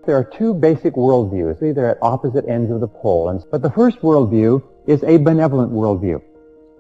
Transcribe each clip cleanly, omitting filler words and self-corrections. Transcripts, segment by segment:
There are two basic worldviews. They're at opposite ends of the pole. But the first worldview is a benevolent worldview.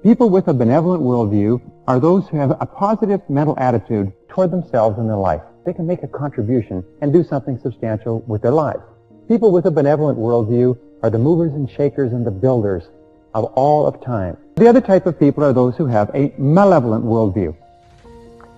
People with a benevolent worldview are those who have a positive mental attitude toward themselves and their life. They can make a contribution and do something substantial with their lives. People with a benevolent worldview are the movers and shakers and the builders of all of time. The other type of people are those who have a malevolent worldview.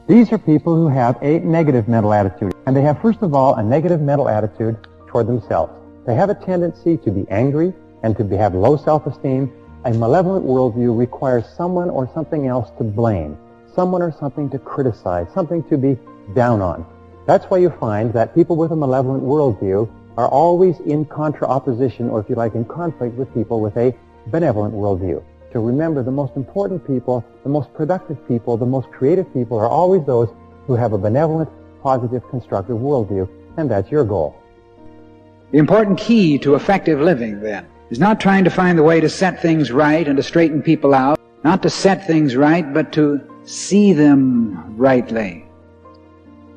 These are people who have a negative mental attitude, and they have, first of all, a negative mental attitude toward themselves. They have a tendency to be angry and to have low self-esteem. A malevolent worldview requires someone or something else to blame, someone or something to criticize, something to be down on. That's why you find that people with a malevolent worldview are always in opposition, or if you like, in conflict with people with a benevolent worldview. To remember, the most important people, the most productive people, the most creative people are always those who have a benevolent, positive, constructive worldview, and that's your goal. The important key to effective living, then, is not trying to find the way to set things right and to straighten people out, not to set things right, but to see them rightly.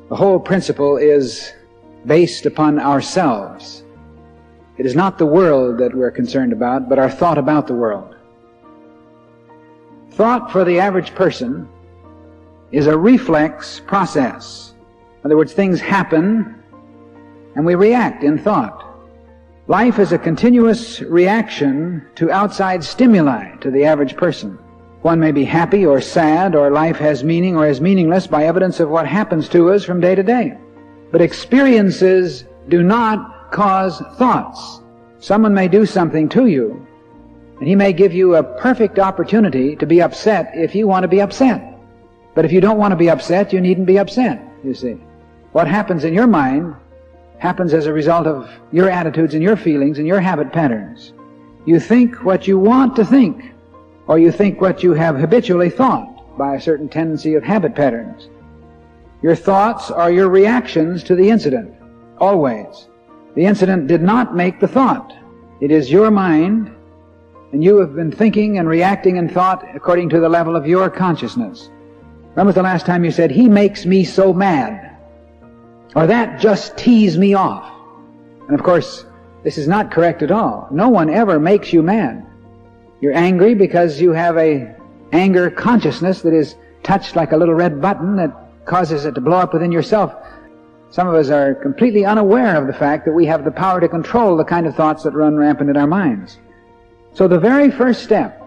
The whole principle is based upon ourselves. It is not the world that we're concerned about, but our thought about the world. Thought for the average person is a reflex process. In other words, things happen and we react in thought. Life is a continuous reaction to outside stimuli to the average person. One may be happy or sad, or life has meaning or is meaningless by evidence of what happens to us from day to day. But experiences do not cause thoughts. Someone may do something to you, and he may give you a perfect opportunity to be upset if you want to be upset. But if you don't want to be upset, you needn't be upset, you see. What happens in your mind happens as a result of your attitudes and your feelings and your habit patterns. You think what you want to think, or you think what you have habitually thought by a certain tendency of habit patterns. Your thoughts are your reactions to the incident, always. The incident did not make the thought. It is your mind, and you have been thinking and reacting in thought according to the level of your consciousness. When was the last time you said, "He makes me so mad," or "That just teased me off"? And of course, this is not correct at all. No one ever makes you mad. You're angry because you have a anger consciousness that is touched like a little red button that causes it to blow up within yourself. Some of us are completely unaware of the fact that we have the power to control the kind of thoughts that run rampant in our minds. So the very first step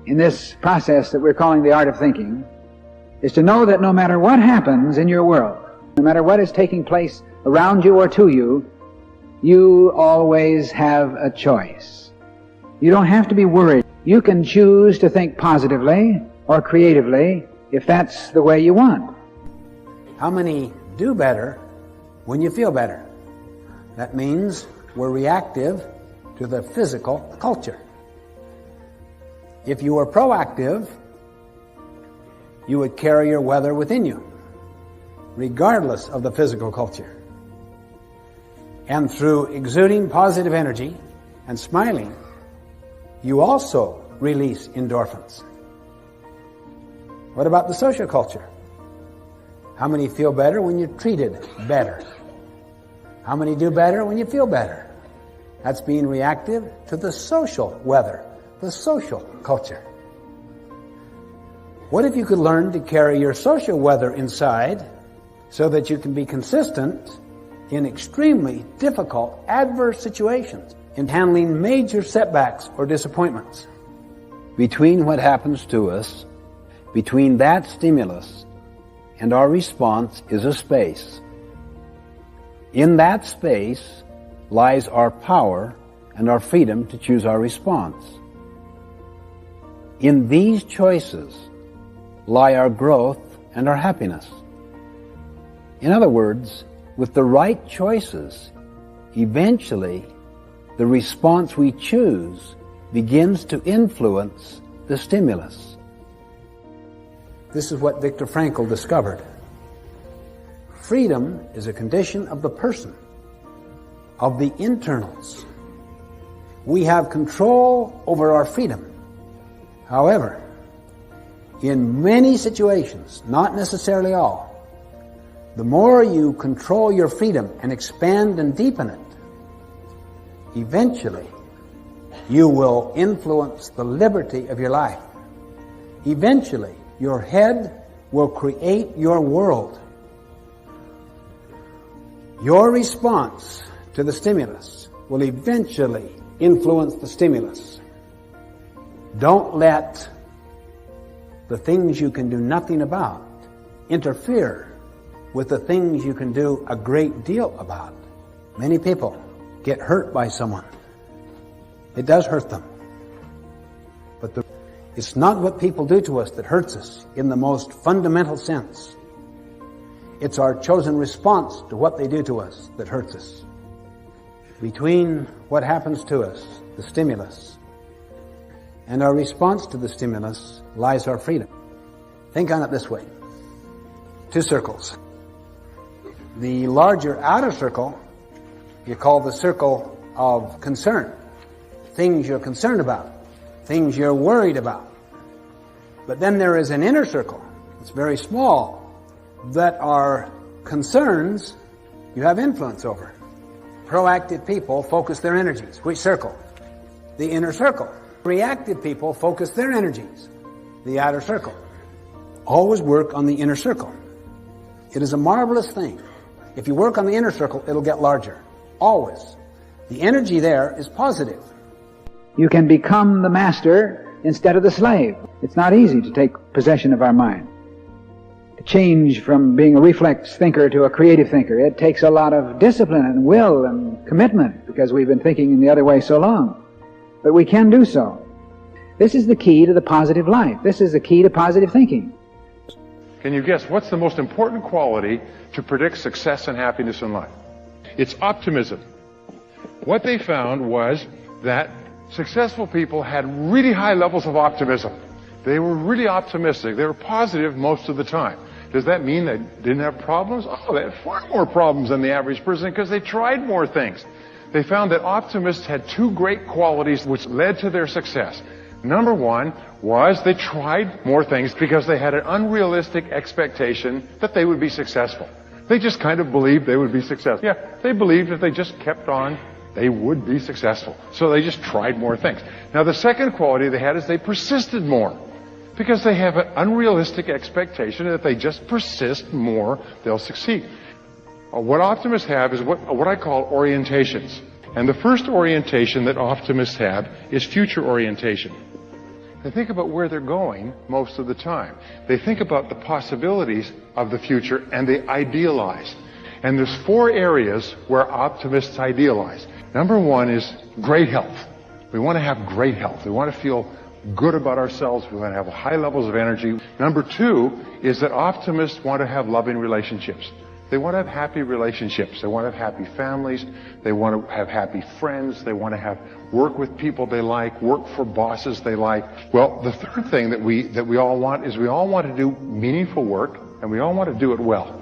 in this process that we're calling the art of thinking is to know that no matter what happens in your world, no matter what is taking place around you or to you, you always have a choice. You don't have to be worried. You can choose to think positively or creatively if that's the way you want. How many do better when you feel better? That means we're reactive to the physical culture. If you were proactive, you would carry your weather within you, regardless of the physical culture. And through exuding positive energy and smiling, you also release endorphins. What about the social culture? How many feel better when you're treated better? How many do better when you feel better? That's being reactive to the social weather, the social culture. What if you could learn to carry your social weather inside so that you can be consistent in extremely difficult, adverse situations, in handling major setbacks or disappointments? Between what happens to us, between that stimulus and our response is a space. In that space lies our power and our freedom to choose our response. In these choices lie our growth and our happiness. In other words, with the right choices, eventually the response we choose begins to influence the stimulus. This is what Viktor Frankl discovered. Freedom is a condition of the person, of the internals. We have control over our freedom. However, in many situations, not necessarily all, The more you control your freedom and expand and deepen it, eventually you will influence the liberty of your life. Eventually, your head will create your world. Your response to the stimulus will eventually influence the stimulus. Don't let the things you can do nothing about interfere with the things you can do a great deal about. Many people get hurt by someone. It does hurt them. But it's not what people do to us that hurts us in the most fundamental sense. It's our chosen response to what they do to us that hurts us. Between what happens to us, the stimulus, and our response to the stimulus lies our freedom. Think on it this way. 2 circles. The larger outer circle you call the circle of concern. Things you're concerned about, things you're worried about. But then there is an inner circle, it's very small, that are concerns you have influence over. Proactive people focus their energies. Which circle? The inner circle. Reactive people focus their energies. The outer circle. Always work on the inner circle. It is a marvelous thing. If you work on the inner circle, it'll get larger. Always. The energy there is positive. You can become the master instead of the slave. It's not easy to take possession of our mind. To change from being a reflex thinker to a creative thinker, it takes a lot of discipline and will and commitment because we've been thinking in the other way so long. But we can do so. This is the key to the positive life. This is the key to positive thinking. Can you guess what's the most important quality to predict success and happiness in life? It's optimism. What they found was that successful people had really high levels of optimism. They were really optimistic. They were positive most of the time. Does that mean they didn't have problems? Oh, they had far more problems than the average person because they tried more things. They found that optimists had 2 great qualities which led to their success. Number 1 was they tried more things because they had an unrealistic expectation that they would be successful. They just kind of believed they would be successful. Yeah, they believed if they just kept on, they would be successful. So they just tried more things. Now the second quality they had is they persisted more. Because they have an unrealistic expectation that if they just persist more, they'll succeed. What optimists have is what I call orientations. And the first orientation that optimists have is future orientation. They think about where they're going most of the time. They think about the possibilities of the future and they idealize. And there's 4 areas where optimists idealize. Number 1 is great health. We want to have great health. We want to feel good about ourselves. We want to have high levels of energy. Number 2 is that optimists want to have loving relationships. They want to have happy relationships. They want to have happy families. They want to have happy friends. They want to have work with people they like, work for bosses they like. Well, the third thing that we all want is we all want to do meaningful work and we all want to do it well.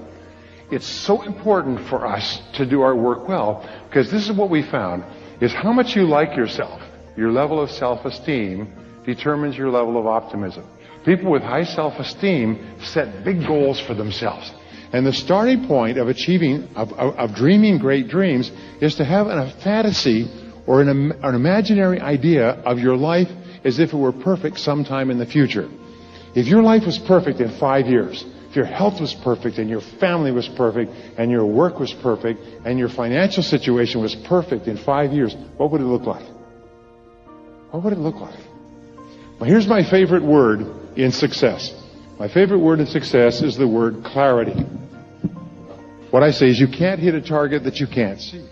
It's so important for us to do our work well because this is what we found is how much you like yourself, your level of self-esteem determines your level of optimism. People with high self-esteem set big goals for themselves. And the starting point of achieving, of dreaming great dreams is to have a fantasy or an imaginary idea of your life as if it were perfect sometime in the future. If your life was perfect in 5 years, if your health was perfect and your family was perfect and your work was perfect and your financial situation was perfect in 5 years, what would it look like? What would it look like? Well, here's my favorite word in success. My favorite word in success is the word clarity. What I say is you can't hit a target that you can't see.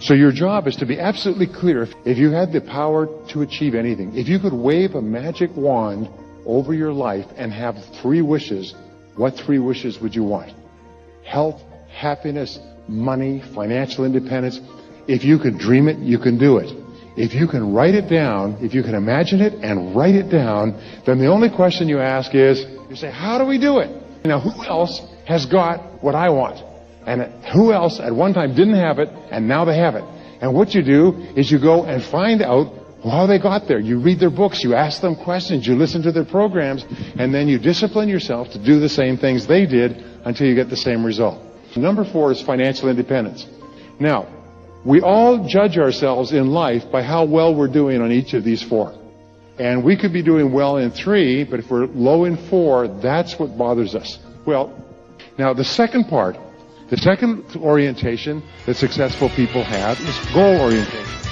So your job is to be absolutely clear. If you had the power to achieve anything, if you could wave a magic wand over your life and have 3 wishes, what 3 wishes would you want? Health, happiness, money, financial independence. If you could dream it, you can do it. If you can write it down, if you can imagine it and write it down, then the only question you ask is, you say, how do we do it? Now, who else has got what I want? And who else at one time didn't have it, and now they have it? And what you do is you go and find out how they got there. You read their books, you ask them questions, you listen to their programs, and then you discipline yourself to do the same things they did until you get the same result. Number 4 is financial independence. Now, we all judge ourselves in life by how well we're doing on each of these 4. And we could be doing well in 3, but if we're low in 4, that's what bothers us. Well, now the second part, the second orientation that successful people have is goal orientation.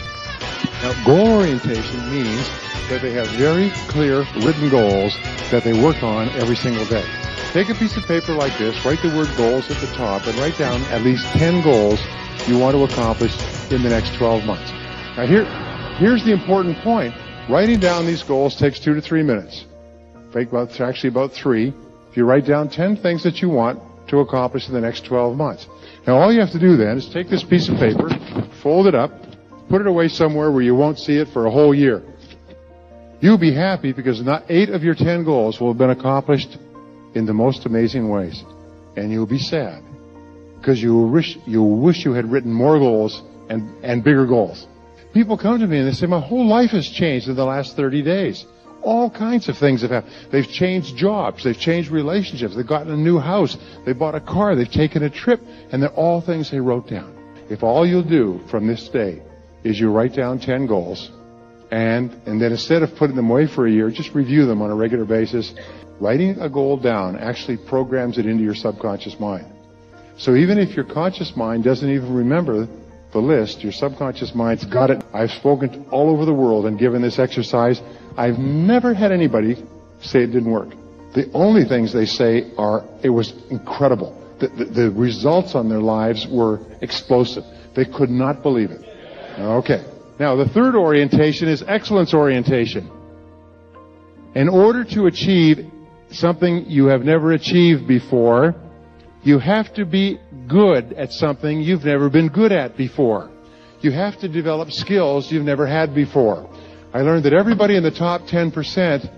Now, goal orientation means that they have very clear written goals that they work on every single day. Take a piece of paper like this, write the word goals at the top, and write down at least 10 goals you want to accomplish in the next 12 months. Now here's the important point. Writing down these goals takes 2 to 3 minutes. Actually about 3. If you write down 10 things that you want to accomplish in the next 12 months. Now all you have to do then is take this piece of paper, fold it up, put it away somewhere where you won't see it for a whole year. You'll be happy because not 8 of your 10 goals will have been accomplished in the most amazing ways. And you'll be sad because you'll wish you had written more goals and bigger goals. People come to me and they say, my whole life has changed in the last 30 days. All kinds of things have happened. They've changed jobs. They've changed relationships. They've gotten a new house. They bought a car. They've taken a trip. And they're all things they wrote down. If all you'll do from this day is you write down 10 goals and then instead of putting them away for a year, just review them on a regular basis. Writing a goal down actually programs it into your subconscious mind. So even if your conscious mind doesn't even remember the list, your subconscious mind's got it. I've spoken to all over the world and given this exercise. I've never had anybody say it didn't work. The only things they say are, it was incredible. The results on their lives were explosive. They could not believe it. Okay. Now, the third orientation is excellence orientation. In order to achieve something you have never achieved before, you have to be good at something you've never been good at before. You have to develop skills you've never had before. I learned that everybody in the top 10%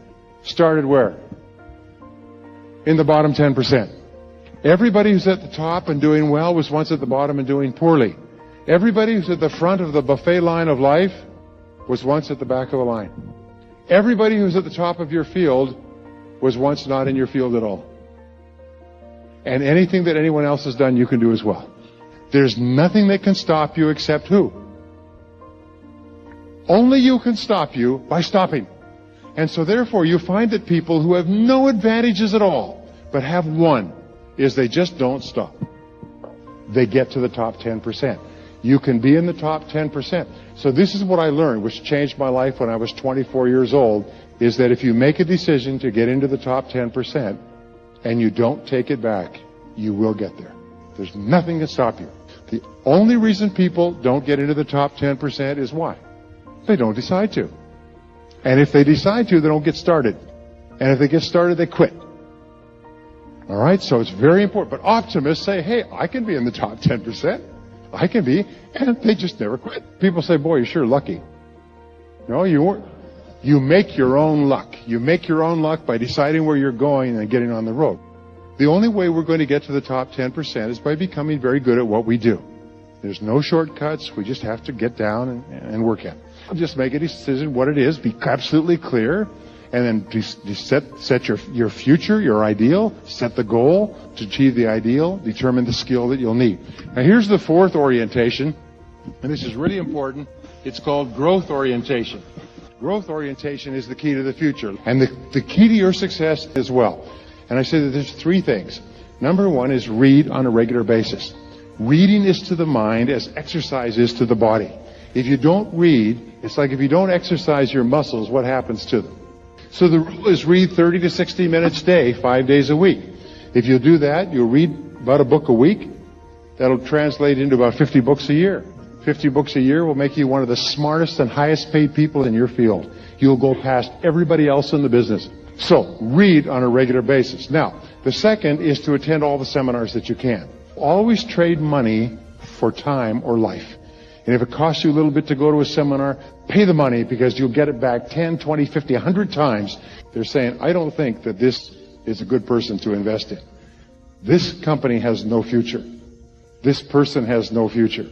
started where? In the bottom 10%. Everybody who's at the top and doing well was once at the bottom and doing poorly. Everybody who's at the front of the buffet line of life was once at the back of the line. Everybody who's at the top of your field was once not in your field at all. And anything that anyone else has done, you can do as well. There's nothing that can stop you except who? Only you can stop you by stopping. And so therefore you find that people who have no advantages at all, but have one, is they just don't stop. They get to the top 10%. You can be in the top 10%. So this is what I learned, which changed my life when I was 24 years old, is that if you make a decision to get into the top 10% and you don't take it back, you will get there. There's nothing to stop you. The only reason people don't get into the top 10% is why? They don't decide to. And if they decide to, they don't get started. And if they get started, they quit. All right, so it's very important. But optimists say, hey, I can be in the top 10%. I can be. And they just never quit. People say, boy, you're sure lucky. No, you weren't. You make your own luck. You make your own luck by deciding where you're going and getting on the road. The only way we're going to get to the top 10% is by becoming very good at what we do. There's no shortcuts. We just have to get down and work at it. Just make a decision what it is. Be absolutely clear. And then set your future, your ideal. Set the goal to achieve the ideal. Determine the skill that you'll need. Now here's the fourth orientation. And this is really important. It's called growth orientation. Growth orientation is the key to the future. And the key to your success as well. And I say that there's 3 things. Number 1 is read on a regular basis. Reading is to the mind as exercise is to the body. If you don't read, it's like if you don't exercise your muscles, what happens to them? So the rule is read 30 to 60 minutes a day, 5 days a week. If you do that, you'll read about a book a week. That'll translate into about 50 books a year. 50 books a year will make you one of the smartest and highest paid people in your field. You'll go past everybody else in the business. So, read on a regular basis. Now, the second is to attend all the seminars that you can. Always trade money for time or life. And if it costs you a little bit to go to a seminar, pay the money because you'll get it back 10, 20, 50, 100 times. They're saying, I don't think that this is a good person to invest in. This company has no future. This person has no future.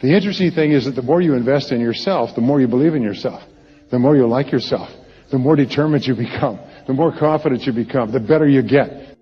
The interesting thing is that the more you invest in yourself, the more you believe in yourself, the more you like yourself, the more determined you become, the more confident you become, the better you get.